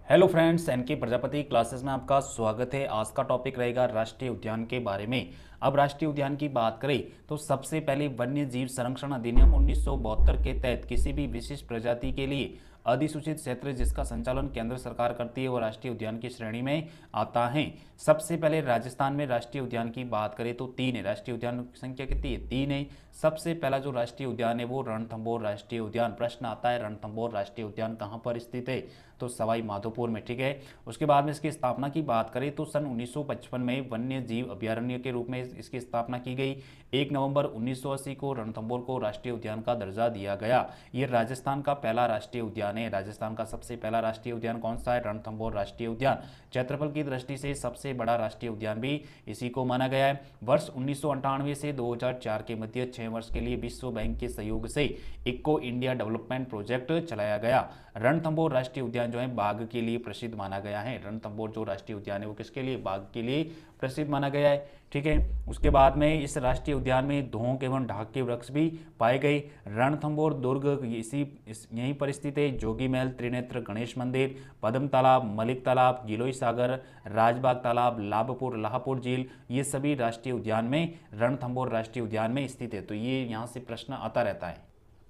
Hello friends, N K Prajapati classes में आपका स्वागत है। आज का टॉपिक रहेगा राष्ट्रीय उद्यान के बारे में। अब राष्ट्रीय उद्यान की बात करें तो सबसे पहले वन्य जीव संरक्षण अधिनियम 1972 के तहत किसी भी विशिष्ट प्रजाति के लिए अधिसूचित क्षेत्र जिसका संचालन केंद्र सरकार करती है वो राष्ट्रीय उद्यान की श्रेणी में आता है। सबसे पहले राजस्थान में राष्ट्रीय उद्यान की बात करें तो 3 है। राष्ट्रीय उद्यान की संख्या कितनी है? 3 है। सबसे पहला जो राष्ट्रीय उद्यान है वो रणथंभौर राष्ट्रीय उद्यान। प्रश्न आता है रणथंभौर राष्ट्रीय उद्यान कहाँ पर स्थित है? तो सवाई माधोपुर में, ठीक है। उसके बाद में इसकी स्थापना की बात करें तो सन 1955 में वन्य जीव अभ्यारण्य के रूप में इसकी स्थापना की गई। 1 नवंबर 1980 को रणथंभौर को राष्ट्रीय उद्यान का दर्जा दिया गया। ये राजस्थान का पहला राष्ट्रीय उद्यान है। राजस्थान का सबसे पहला राष्ट्रीय उद्यान कौन सा है? रणथंभौर राष्ट्रीय उद्यान। क्षेत्रफल की दृष्टि से सबसे बड़ा राष्ट्रीय उद्यान भी इसी को माना गया है। वर्ष 1998 से 2004 के मध्य 6 वर्ष के लिए विश्व बैंक के सहयोग से इको इंडिया डेवलपमेंट प्रोजेक्ट चलाया गया। रणथंभौर राष्ट्रीय उद्यान जो है बाघ के लिए प्रसिद्ध माना गया है। रणथंभौर जो राष्ट्रीय उद्यान है वो किसके लिए? बाघ के लिए प्रसिद्ध माना गया है, ठीक है। उसके बाद में इस राष्ट्रीय उद्यान में धोंक एवं ढाक के वृक्ष भी पाए गए। रणथंभौर दुर्ग यहीं पर स्थित है। जोगी महल, त्रिनेत्र गणेश मंदिर, पद्म तालाब, मलिक तालाब, गिलोई सागर, राजबाग तालाब, लाभपुर, लाहपुर झील, ये सभी राष्ट्रीय उद्यान में रणथंभौर राष्ट्रीय उद्यान में स्थित है। तो ये यहाँ से प्रश्न आता रहता है।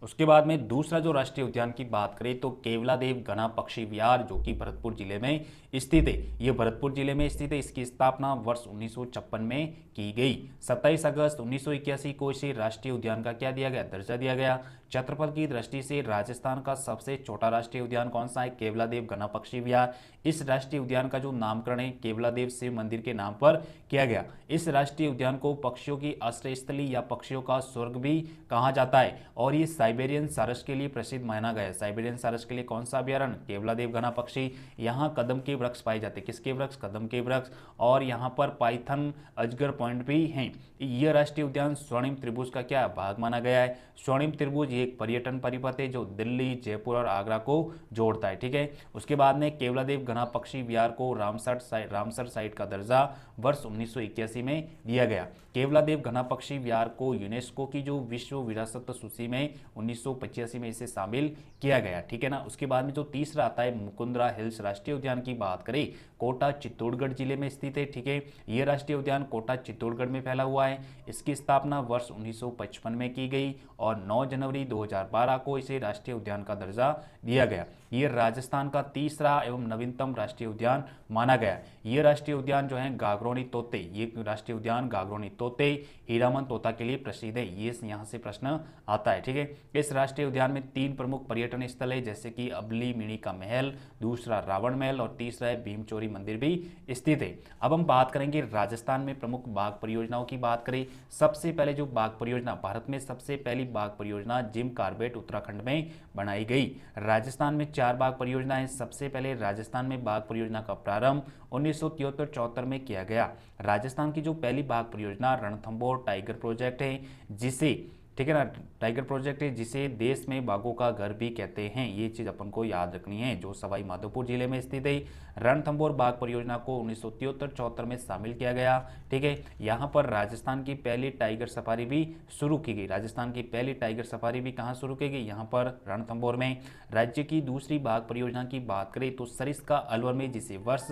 उसके बाद में दूसरा जो राष्ट्रीय उद्यान की बात करें तो केवलादेव घना पक्षी विहार जो कि भरतपुर जिले में स्थित है। ये भरतपुर जिले में स्थित है। इसकी स्थापना वर्ष 1956 में की गई। 27 अगस्त 1981 को इसे राष्ट्रीय उद्यान का क्या दिया गया? दर्जा दिया गया। क्षेत्रफल की दृष्टि से राजस्थान का सबसे छोटा राष्ट्रीय उद्यान कौन सा है? केवलादेव घना पक्षी विहार। इस राष्ट्रीय उद्यान का जो नामकरण है केवलादेव शिव मंदिर के नाम पर किया गया। इस राष्ट्रीय उद्यान को पक्षियों की आश्रय स्थली या पक्षियों का स्वर्ग भी कहा जाता है और ये साइबेरियन सारस के लिए प्रसिद्ध माना गया है। साइबेरियन सारस के लिए कौन सा अभ्यारण्य? केवलादेव घना पक्षी। यहाँ कदम के वृक्ष पाए जाते हैं। किसके वृक्ष? कदम के वृक्ष। और यहाँ पर पाइथन अजगर पॉइंट भी हैं। यह राष्ट्रीय उद्यान स्वर्णिम त्रिभुज का क्या भाग माना गया है? स्वर्णिम त्रिभुज एक पर्यटन परिपथ है जो दिल्ली, जयपुर और आगरा को जोड़ता है, ठीक है। उसके बाद में केवलादेव घना पक्षी विहार को रामसर साइट का दर्जा वर्ष 1981 में दिया गया। केवलादेव घना पक्षी विहार को यूनेस्को की जो विश्व विरासत सूची में 1985 में इसे शामिल किया गया, ठीक है ना। उसके बाद में जो तीसरा आता है मुकुंदरा हिल्स राष्ट्रीय उद्यान की बात करें, कोटा चित्तौड़गढ़ जिले में स्थित है, ठीक है। यह राष्ट्रीय उद्यान कोटा चित्तौड़गढ़ में फैला हुआ है। इसकी स्थापना वर्ष 1955 में की गई और 9 जनवरी 2012 को इसे राष्ट्रीय उद्यान का दर्जा दिया गया। यह राजस्थान का तीसरा एवं नवीनतम राष्ट्रीय उद्यान माना गया। यह राष्ट्रीय उद्यान जो है गागरोनी तोते, ये राष्ट्रीय उद्यान गागरोनी तोते, हीरामन तोता के लिए प्रसिद्ध है। ये यहाँ से प्रश्न आता है, ठीक है। इस राष्ट्रीय उद्यान में 3 प्रमुख पर्यटन स्थल है जैसे कि अबली मिनी का महल, दूसरा रावण महल और तीसरा है भीमचोरी मंदिर भी स्थित है। अब हम बात करेंगे राजस्थान में प्रमुख बाघ परियोजनाओं की बात करें। सबसे पहले जो बाघ परियोजना, भारत में सबसे पहली बाघ परियोजना जिम कार्बेट उत्तराखंड में बनाई गई। राजस्थान में 4 बाघ परियोजनाएं। सबसे पहले राजस्थान में बाघ परियोजना का प्रारंभ 1973-74 में किया गया। राजस्थान की जो पहली बाघ परियोजना रणथंभौर टाइगर प्रोजेक्ट है, जिसे, ठीक है ना, टाइगर प्रोजेक्ट है जिसे देश में बाघों का घर भी कहते हैं। ये चीज अपन को याद रखनी है, जो सवाई माधोपुर जिले में स्थित है। रणथंभौर बाघ परियोजना को 1973-74 में शामिल किया गया, ठीक है। यहाँ पर राजस्थान की पहली टाइगर सफारी भी शुरू की गई। राजस्थान की पहली टाइगर सफारी भी कहाँ शुरू की गई? यहाँ पर रणथंभौर में। राज्य की दूसरी बाघ परियोजना की बात करें तो सरिस्का अलवर में, जिसे वर्ष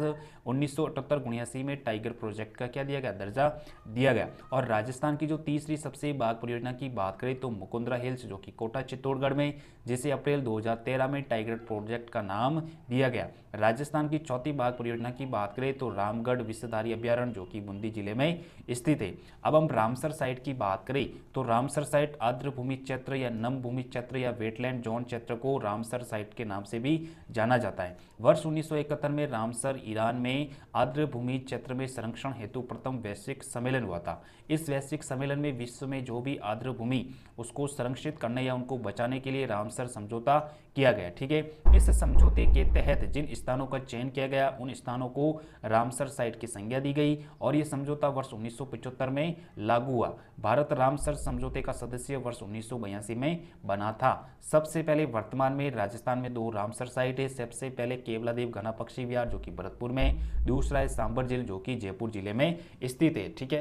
1978-79 में टाइगर प्रोजेक्ट का क्या दिया गया? दर्जा दिया गया। और राजस्थान की जो तीसरी सबसे बाघ परियोजना की बात करें तो मुकुंदरा हिल्स जो कि कोटा चित्तौड़गढ़ में, जिसे अप्रैल 2013 में टाइगर प्रोजेक्ट का नाम दिया गया। राजस्थान की चौथी बाघ परियोजना की बात करें तो रामगढ़ विषधारी अभ्यारण्य जो कि बूंदी जिले में स्थित है। अब हम रामसर साइट की बात करें तो रामसर साइट आर्द्र भूमि क्षेत्र या नम भूमि क्षेत्र या वेटलैंड जोन क्षेत्र को रामसर साइट के नाम से भी जाना जाता है। वर्ष 1971 में रामसर ईरान में आर्द्र भूमि क्षेत्र में संरक्षण हेतु प्रथम वैश्विक सम्मेलन हुआ था। इस वैश्विक सम्मेलन में विश्व में जो भी आर्द्र भूमि उसको संरक्षित करने या उनको बचाने के लिए रामसर समझौता किया गया, ठीक है। इस समझौते के तहत जिन स्थानों का चयन किया गया उन स्थानों को रामसर साइट की संज्ञा दी गई और यह समझौता वर्ष 1975 में लागू हुआ। भारत रामसर समझौते का सदस्य वर्ष 1982 में बना था। सबसे पहले वर्तमान में राजस्थान में 2 रामसर साइट है। सबसे पहले केवलादेव घना पक्षी विहार जो कि भरतपुर में, दूसरा है सांबर झील जो कि जयपुर जिले में स्थित है, ठीक है।